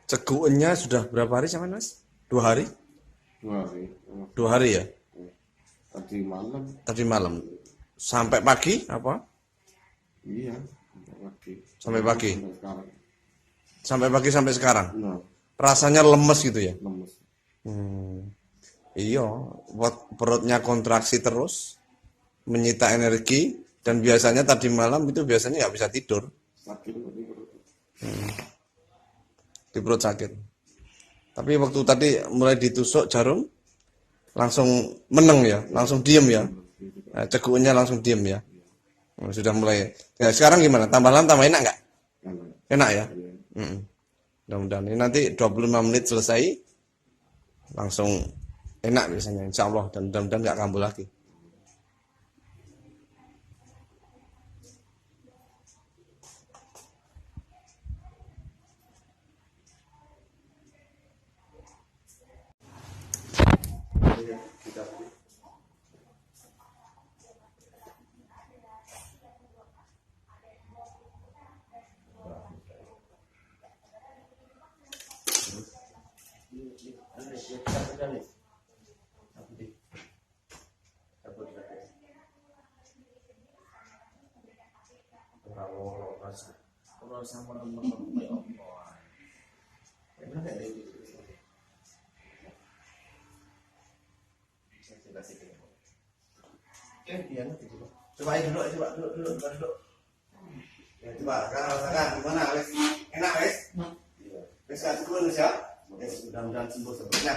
Ceguennya sudah berapa hari sama Mas? 2 hari? 2 hari. 2 hari ya? Tadi malam. Tadi malam. Sampai pagi apa? Iya, sampai pagi. Sampai pagi. Sampai sekarang. Sampai pagi sampai sekarang. Nah, Rasanya lemes gitu ya? lemes. Iya, perutnya kontraksi terus, menyita energi, dan biasanya tadi malam itu biasanya nggak bisa tidur, Sakit tadi perut. di perut sakit. Tapi waktu tadi mulai ditusuk jarum, langsung meneng ya, langsung diem ya. Nah, cegukannya langsung diem ya. Sudah mulai. Ya, sekarang gimana? Tambah lama tambah enak nggak? Enak. Enak ya? Iya. Mudah-mudahan ini nanti 25 menit selesai, langsung enak biasanya, insya Allah. Dan mudah-mudahan nggak kambuh lagi. Coba duduk, duduk. Ya, coba sekarang rasakan gimana, wes? Enak, wes? Wes, kasih dulu, ya? Mudah-mudahan sembuh sebelumnya.